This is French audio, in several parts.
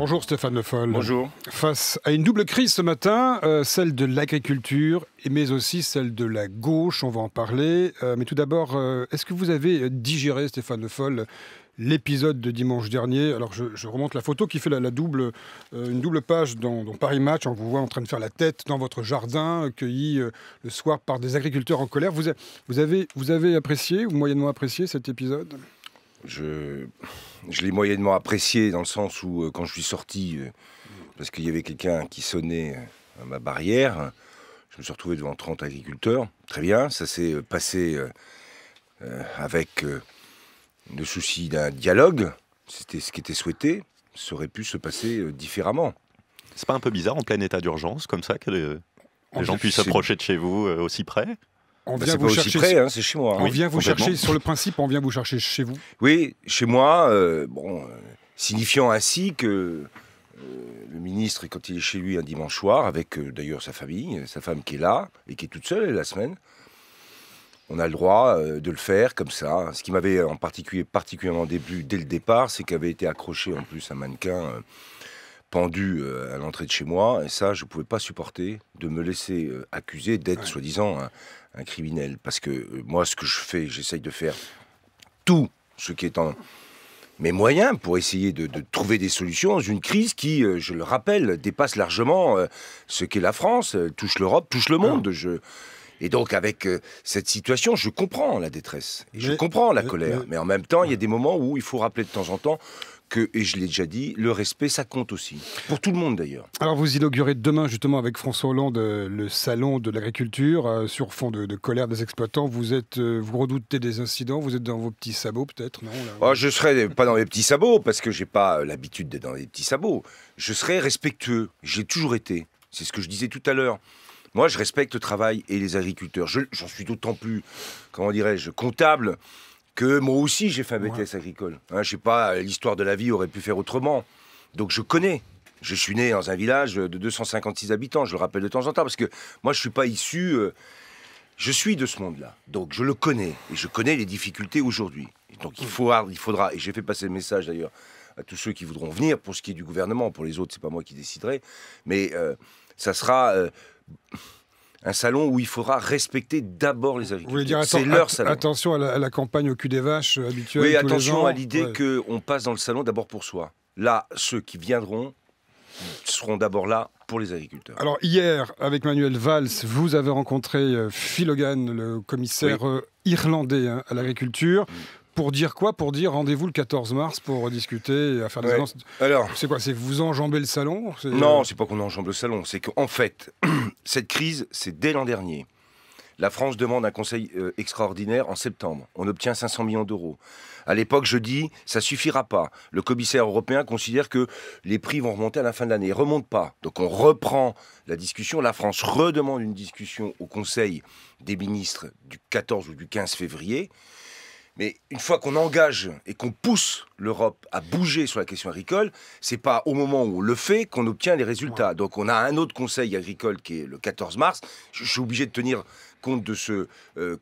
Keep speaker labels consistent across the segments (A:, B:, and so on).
A: Bonjour Stéphane Le Foll.
B: Bonjour.
A: Face à une double crise ce matin, celle de l'agriculture, mais aussi celle de la gauche, on va en parler. Mais tout d'abord, est-ce que vous avez digéré, Stéphane Le Foll, l'épisode de dimanche dernier? Alors je remonte la photo qui fait une double page dans Paris Match. On vous voit en train de faire la tête dans votre jardin, cueilli le soir par des agriculteurs en colère. Vous avez apprécié ou moyennement apprécié cet épisode?
B: Je l'ai moyennement apprécié dans le sens où quand je suis sorti, parce qu'il y avait quelqu'un qui sonnait à ma barrière, je me suis retrouvé devant 30 agriculteurs. Très bien, ça s'est passé avec le souci d'un dialogue. C'était ce qui était souhaité. Ça aurait pu se passer différemment.
C: C'est pas un peu bizarre en plein état d'urgence, comme ça, que les gens puissent s'approcher de chez vous aussi près?
A: On vient
B: c'est
A: vous
B: pas
A: chercher,
B: aussi près, hein, c'est chez moi.
A: on vient vous chercher, sur le principe, on vient vous chercher chez vous.
B: Oui, chez moi, signifiant ainsi que le ministre, quand il est chez lui un dimanche soir, avec d'ailleurs sa famille, sa femme qui est là, et qui est toute seule la semaine, on a le droit de le faire comme ça. Ce qui m'avait en particulièrement début, dès le départ, c'est qu'avait été accroché en plus un mannequin pendu à l'entrée de chez moi, et ça, je ne pouvais pas supporter de me laisser accuser d'être soi-disant un criminel. Parce que moi, ce que je fais, j'essaye de faire tout ce qui est en mes moyens pour essayer de trouver des solutions dans une crise qui, je le rappelle, dépasse largement ce qu'est la France, touche l'Europe, touche le monde. Et donc, avec cette situation, je comprends la détresse, et je comprends la colère. Mais en même temps, il y a des moments où il faut rappeler de temps en temps que, et je l'ai déjà dit, le respect, ça compte aussi. Pour tout le monde, d'ailleurs.
A: Alors, vous inaugurez demain, justement, avec François Hollande, le salon de l'agriculture, sur fond de colère des exploitants. Vous redoutez des incidents? Vous êtes dans vos petits sabots, peut-être, non là,
B: je ne serai pas dans les petits sabots, parce que je n'ai pas l'habitude d'être dans les petits sabots. Je serai respectueux. J'ai toujours été. C'est ce que je disais tout à l'heure. Moi, je respecte le travail et les agriculteurs. J'en suis d'autant plus, comment dirais-je, comptable que moi aussi, j'ai fait un BTS agricole. Je ne sais pas, l'histoire de la vie aurait pu faire autrement. Donc, je connais. Je suis né dans un village de 256 habitants, je le rappelle de temps en temps, parce que moi, je ne suis pas issu... je suis de ce monde-là. Donc, je le connais. Et je connais les difficultés aujourd'hui. Et donc, il faudra... Et j'ai fait passer le message, d'ailleurs, à tous ceux qui voudront venir, pour ce qui est du gouvernement. Pour les autres, ce n'est pas moi qui déciderai. Mais ça sera... un salon où il faudra respecter d'abord les agriculteurs. C'est leur salon.
A: Attention à la campagne au cul des vaches habituelle.
B: Oui,
A: tous
B: attention
A: les ans.
B: à l'idée qu'on passe dans le salon d'abord pour soi. Là, ceux qui viendront seront d'abord là pour les agriculteurs.
A: Alors hier, avec Manuel Valls, vous avez rencontré Phil Hogan, le commissaire irlandais à l'agriculture. Pour dire quoi? Pour dire rendez-vous le 14 mars pour discuter et faire des annonces. Alors, c'est quoi? C'est vous enjamber le salon?
B: Non, c'est pas qu'on enjambe le salon. C'est qu'en fait, cette crise, c'est dès l'an dernier. La France demande un conseil extraordinaire en septembre. On obtient 500 millions d'euros. À l'époque, je dis, ça suffira pas. Le commissaire européen considère que les prix vont remonter à la fin de l'année. Ils ne remontent pas. Donc on reprend la discussion. La France redemande une discussion au Conseil des ministres du 14 ou du 15 février. Mais une fois qu'on engage et qu'on pousse l'Europe à bouger sur la question agricole, c'est pas au moment où on le fait qu'on obtient les résultats. Donc on a un autre conseil agricole qui est le 14 mars. Je suis obligé de tenir compte de ce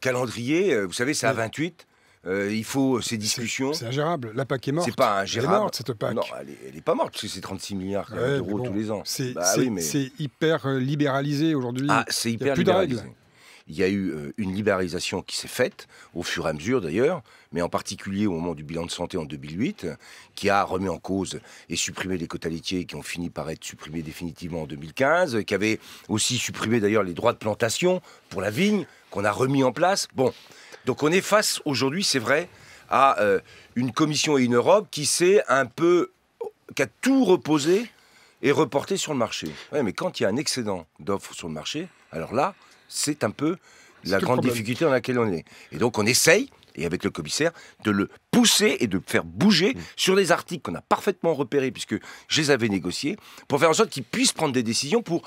B: calendrier. Vous savez, c'est à 28. Il faut ces discussions.
A: C'est ingérable. La PAC est morte.
B: C'est pas ingérable.
A: Elle est morte, cette PAC.
B: Non, elle est pas morte, parce que c'est 36 milliards d'euros tous les ans.
A: C'est hyper libéralisé aujourd'hui.
B: C'est hyper libéralisé. Il y a eu une libéralisation qui s'est faite, au fur et à mesure d'ailleurs, mais en particulier au moment du bilan de santé en 2008, qui a remis en cause et supprimé les quotas laitiers qui ont fini par être supprimés définitivement en 2015, qui avait aussi supprimé d'ailleurs les droits de plantation pour la vigne, qu'on a remis en place. Bon, donc on est face aujourd'hui, c'est vrai, à une Commission et une Europe qui a tout reposé et reporté sur le marché. Ouais, mais quand il y a un excédent d'offres sur le marché, alors là, c'est un peu la grande difficulté dans laquelle on est. Et donc on essaye, et avec le commissaire, de le pousser et de faire bouger sur des articles qu'on a parfaitement repérés, puisque je les avais négociés, pour faire en sorte qu'ils puissent prendre des décisions pour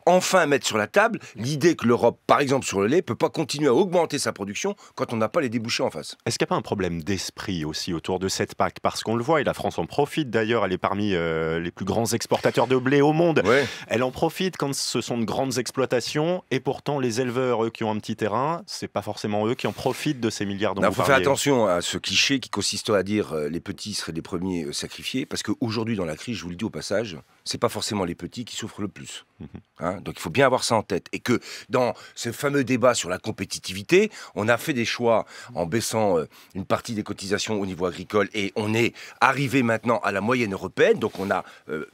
B: enfin mettre sur la table l'idée que l'Europe, par exemple sur le lait, ne peut pas continuer à augmenter sa production quand on n'a pas les débouchés en face.
C: Est-ce qu'il n'y a pas un problème d'esprit aussi autour de cette PAC? Parce qu'on le voit, et la France en profite d'ailleurs, elle est parmi les plus grands exportateurs de blé au monde. Ouais. Elle en profite quand ce sont de grandes exploitations, et pourtant les éleveurs, eux, qui ont un petit terrain, c'est pas forcément eux qui en profitent de ces milliards dont vous parlez.
B: Il faut faire attention à ce cliché qui consisterait à dire les petits seraient les premiers sacrifiés, parce qu'aujourd'hui dans la crise, je vous le dis au passage, c'est pas forcément les petits qui souffrent le plus. Hein, donc il faut bien avoir ça en tête. Et que dans ce fameux débat sur la compétitivité, on a fait des choix en baissant une partie des cotisations au niveau agricole et on est arrivé maintenant à la moyenne européenne. Donc on a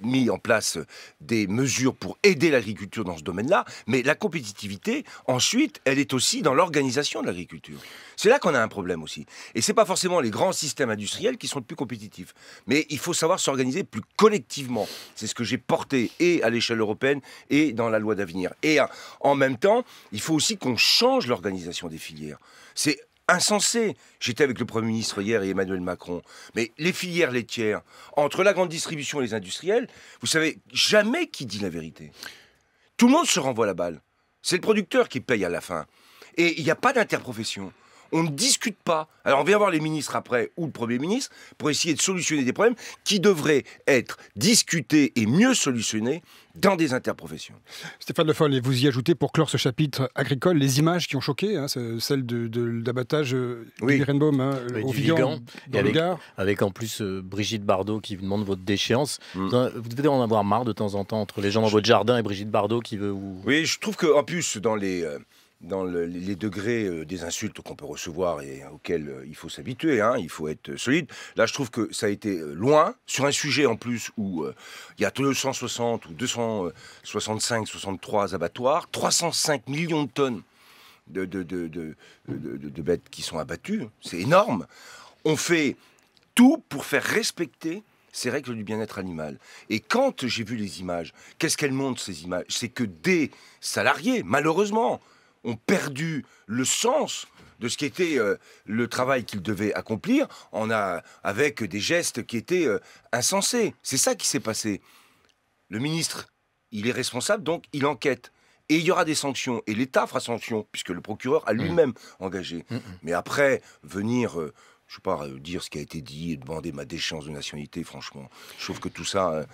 B: mis en place des mesures pour aider l'agriculture dans ce domaine-là. Mais la compétitivité, ensuite, elle est aussi dans l'organisation de l'agriculture. C'est là qu'on a un problème aussi. Et c'est pas forcément les grands systèmes industriels qui sont le plus compétitifs. Mais il faut savoir s'organiser plus collectivement. C'est ce que j'ai porté et à l'échelle européenne et dans la loi d'avenir. Et en même temps, il faut aussi qu'on change l'organisation des filières. C'est insensé. J'étais avec le Premier ministre hier et Emmanuel Macron. Mais les filières laitières, entre la grande distribution et les industriels, vous savez jamais qui dit la vérité. Tout le monde se renvoie la balle. C'est le producteur qui paye à la fin. Et il n'y a pas d'interprofession. On ne discute pas. Alors on vient voir les ministres après, ou le Premier ministre, pour essayer de solutionner des problèmes qui devraient être discutés et mieux solutionnés dans des interprofessions.
A: Stéphane Le Foll, et vous y ajoutez, pour clore ce chapitre agricole, les images qui ont choqué, hein, celle d'abattage du Rainbow, au Vigan, dans le Gard.
D: Avec en plus Brigitte Bardot qui vous demande votre déchéance. Vous devez en avoir marre de temps en temps entre les gens dans votre jardin et Brigitte Bardot qui veut...
B: Oui, je trouve qu'en plus, dans les degrés des insultes qu'on peut recevoir et auxquels il faut s'habituer, hein, il faut être solide. Là, je trouve que ça a été loin, sur un sujet en plus où il y a 260 ou 265, 63 abattoirs, 305 millions de tonnes de bêtes qui sont abattues. C'est énorme. On fait tout pour faire respecter ces règles du bien-être animal. Et quand j'ai vu les images, qu'est-ce qu'elles montrent, ces images? C'est que des salariés, malheureusement, ont perdu le sens de ce qui était le travail qu'ils devaient accomplir avec des gestes qui étaient insensés. C'est ça qui s'est passé. Le ministre, il est responsable, donc il enquête. Et il y aura des sanctions. Et l'État fera sanction, puisque le procureur a lui-même engagé. Mais après, venir... je ne sais pas dire ce qui a été dit et demander ma déchéance de nationalité, franchement. Je trouve que tout ça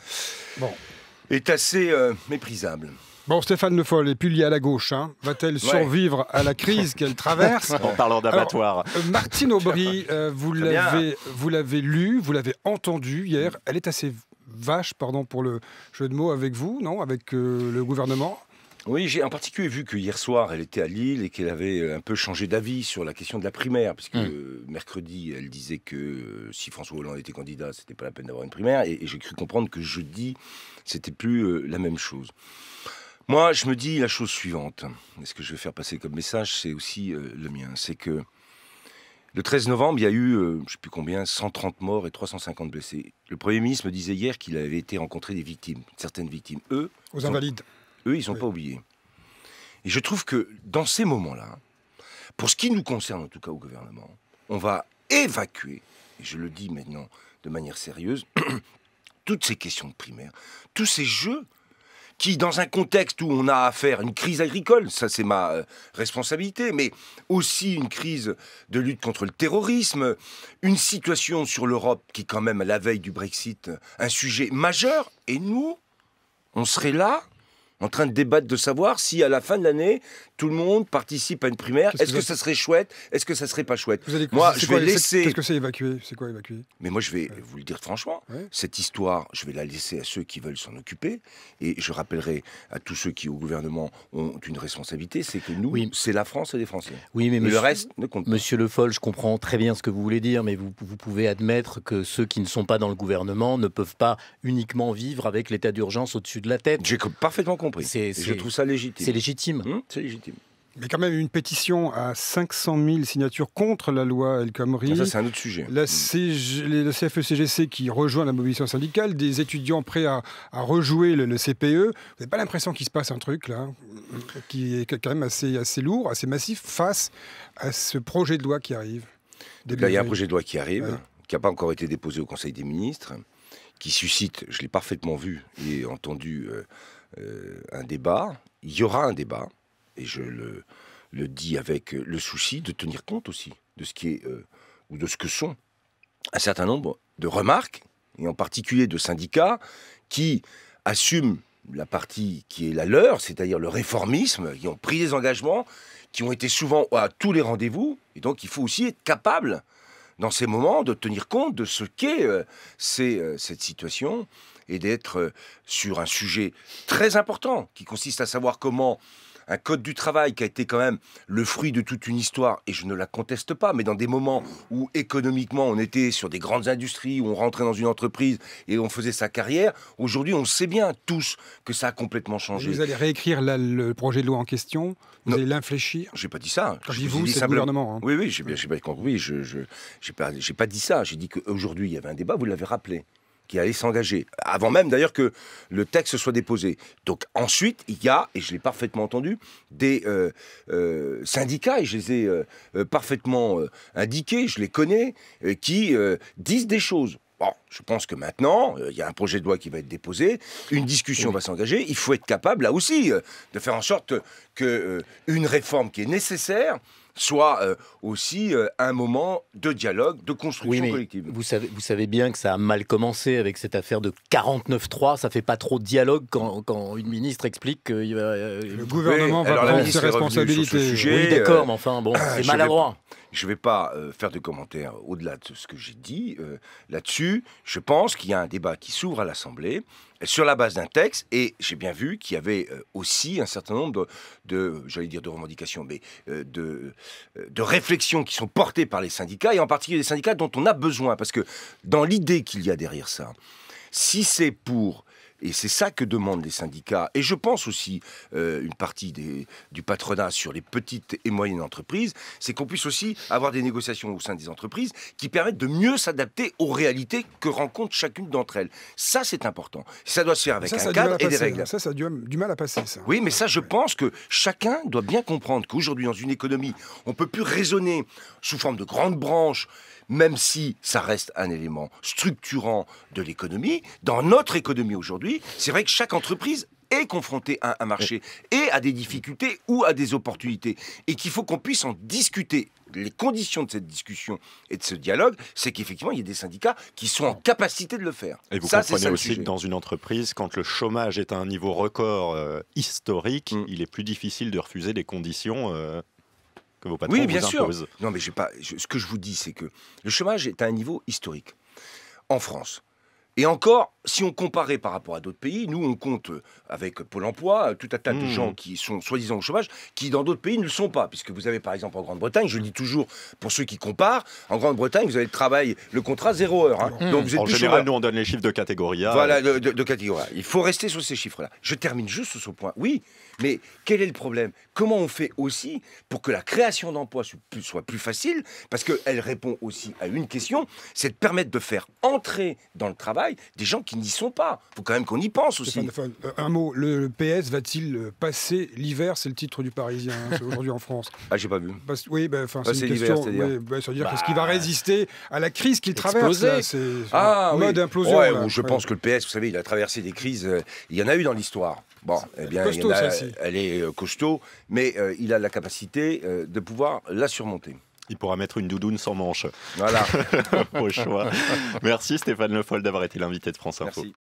B: est assez méprisable.
A: Bon, Stéphane Le Foll, et puis lié à la gauche, hein, va-t-elle survivre à la crise qu'elle traverse?
C: En parlant d'abattoir.
A: Martine Aubry, vous l'avez lu, vous l'avez entendu hier. Elle est assez vache, pardon pour le jeu de mots, avec vous, non? Avec le gouvernement?
B: Oui, j'ai en particulier vu que hier soir, elle était à Lille et qu'elle avait un peu changé d'avis sur la question de la primaire, parce que mercredi, elle disait que si François Hollande était candidat, c'était pas la peine d'avoir une primaire, et j'ai cru comprendre que jeudi, c'était plus la même chose. Moi, je me dis la chose suivante, et ce que je vais faire passer comme message, c'est aussi le mien, c'est que le 13 novembre, il y a eu, je ne sais plus combien, 130 morts et 350 blessés. Le Premier ministre me disait hier qu'il avait été rencontrer des victimes, certaines victimes.
A: Aux Invalides.
B: Eux, ils ne sont pas oubliés. Et je trouve que dans ces moments-là, pour ce qui nous concerne en tout cas au gouvernement, on va évacuer, et je le dis maintenant de manière sérieuse, toutes ces questions de primaire, tous ces jeux qui, dans un contexte où on a à faire une crise agricole, ça c'est ma responsabilité, mais aussi une crise de lutte contre le terrorisme, une situation sur l'Europe qui est quand même à la veille du Brexit, un sujet majeur, et nous, on serait là en train de débattre de savoir si à la fin de l'année, tout le monde participe à une primaire. Est-ce que ça serait chouette? Est-ce que ça serait pas chouette?
A: Moi, je vais laisser... Qu'est-ce que c'est évacuer? C'est quoi évacuer?
B: Mais moi, je vais vous le dire franchement. Cette histoire, je vais la laisser à ceux qui veulent s'en occuper. Et je rappellerai à tous ceux qui, au gouvernement, ont une responsabilité, c'est que nous, c'est la France et les Français.
D: Oui, mais
B: le reste ne compte pas.
D: Monsieur Le Foll, je comprends très bien ce que vous voulez dire, mais vous pouvez admettre que ceux qui ne sont pas dans le gouvernement ne peuvent pas uniquement vivre avec l'état d'urgence au-dessus de la tête.
B: J'ai parfaitement compris. Je trouve ça légitime.
D: C'est légitime.
B: C'est légitime.
A: Mais quand même, une pétition à 500 000 signatures contre la loi El Khomri.
B: Ça, c'est un autre sujet.
A: La CFE-CGC qui rejoint la mobilisation syndicale, des étudiants prêts à rejouer le CPE. Vous n'avez pas l'impression qu'il se passe un truc, là, qui est quand même assez lourd, assez massif, face à ce projet de loi qui arrive?
B: Là, il y a un projet de loi qui arrive, qui n'a pas encore été déposé au Conseil des ministres, qui suscite, je l'ai parfaitement vu et entendu, un débat. Il y aura un débat. Et je le dis avec le souci de tenir compte aussi de ce qui est, ou de ce que sont un certain nombre de remarques, et en particulier de syndicats, qui assument la partie qui est la leur, c'est-à-dire le réformisme, qui ont pris des engagements, qui ont été souvent à tous les rendez-vous, et donc il faut aussi être capable dans ces moments, de tenir compte de ce qu'est cette situation et d'être sur un sujet très important qui consiste à savoir comment un code du travail qui a été quand même le fruit de toute une histoire, et je ne la conteste pas, mais dans des moments où économiquement on était sur des grandes industries, où on rentrait dans une entreprise et on faisait sa carrière, aujourd'hui on sait bien tous que ça a complètement changé.
A: Vous allez réécrire le projet de loi en question, vous allez l'infléchir.
B: J'ai pas dit ça.
A: Quand je dis vous, c'est le gouvernement. Hein.
B: Oui, j'ai bien compris. J'ai pas dit ça. J'ai dit qu'aujourd'hui il y avait un débat, vous l'avez rappelé, qui allait s'engager, avant même d'ailleurs que le texte soit déposé. Donc ensuite, il y a, et je l'ai parfaitement entendu, des syndicats, et je les ai parfaitement indiqués, je les connais, qui disent des choses. Bon, je pense que maintenant, il y a un projet de loi qui va être déposé, une discussion va s'engager, il faut être capable, là aussi, de faire en sorte qu'une réforme qui est nécessaire soit aussi un moment de dialogue, de construction collective.
D: Vous savez bien que ça a mal commencé avec cette affaire de 49.3. Ça fait pas trop de dialogue quand une ministre explique que
A: le gouvernement va prendre ses responsabilités.
D: Oui, d'accord, mais enfin, bon, c'est maladroit.
B: Je ne vais pas faire de commentaires au-delà de ce que j'ai dit là-dessus. Je pense qu'il y a un débat qui s'ouvre à l'Assemblée sur la base d'un texte, et j'ai bien vu qu'il y avait aussi un certain nombre j'allais dire de revendications, mais de réflexions qui sont portées par les syndicats, et en particulier les syndicats dont on a besoin, parce que dans l'idée qu'il y a derrière ça, si c'est pour... Et c'est ça que demandent les syndicats. Et je pense aussi une partie du patronat sur les petites et moyennes entreprises, c'est qu'on puisse aussi avoir des négociations au sein des entreprises qui permettent de mieux s'adapter aux réalités que rencontrent chacune d'entre elles. Ça, c'est important. Ça doit se faire avec un cadre et des règles.
A: Ça a du mal à passer, ça.
B: Oui, mais ça, je pense que chacun doit bien comprendre qu'aujourd'hui, dans une économie, on ne peut plus raisonner sous forme de grandes branches, même si ça reste un élément structurant de l'économie. Dans notre économie aujourd'hui, c'est vrai que chaque entreprise est confrontée à un marché et à des difficultés ou à des opportunités, et qu'il faut qu'on puisse en discuter. Les conditions de cette discussion et de ce dialogue, c'est qu'effectivement, il y a des syndicats qui sont en capacité de le faire.
C: Et vous comprenez aussi que dans une entreprise, quand le chômage est à un niveau record historique, il est plus difficile de refuser les conditions que vos patrons vous imposent.
B: Non, mais ce que je vous dis, c'est que le chômage est à un niveau historique en France. Et encore, si on comparait par rapport à d'autres pays, nous on compte avec Pôle emploi tout un tas de gens qui sont soi-disant au chômage, qui dans d'autres pays ne le sont pas. Puisque vous avez par exemple en Grande-Bretagne, je le dis toujours pour ceux qui comparent, en Grande-Bretagne vous avez le travail, le contrat 0 heure. Hein. Donc vous êtes
C: en général, nous on donne les chiffres de catégorie A.
B: Voilà, de catégorie A. Il faut rester sur ces chiffres-là. Je termine juste sur ce point. Oui, mais quel est le problème? Comment on fait aussi pour que la création d'emplois soit plus facile? Parce qu'elle répond aussi à une question, c'est de permettre de faire entrer dans le travail des gens qui n'y sont pas. Il faut quand même qu'on y pense aussi.
A: Un mot, le PS va-t-il passer l'hiver? C'est le titre du Parisien aujourd'hui en France.
B: Ah, j'ai pas vu.
A: Oui, c'est une question. Ça veut dire qu'est-ce qui va résister à la crise qu'il traverse là, c'est mode implosion.
B: Ouais, je pense que le PS, vous savez, il a traversé des crises. Il y en a eu dans l'histoire. Bon, eh bien, elle est costaud, mais il a la capacité de pouvoir la surmonter.
C: Il pourra mettre une doudoune sans manche.
B: Voilà.
C: Au choix. Merci Stéphane Le Foll d'avoir été l'invité de France Info.
B: Merci.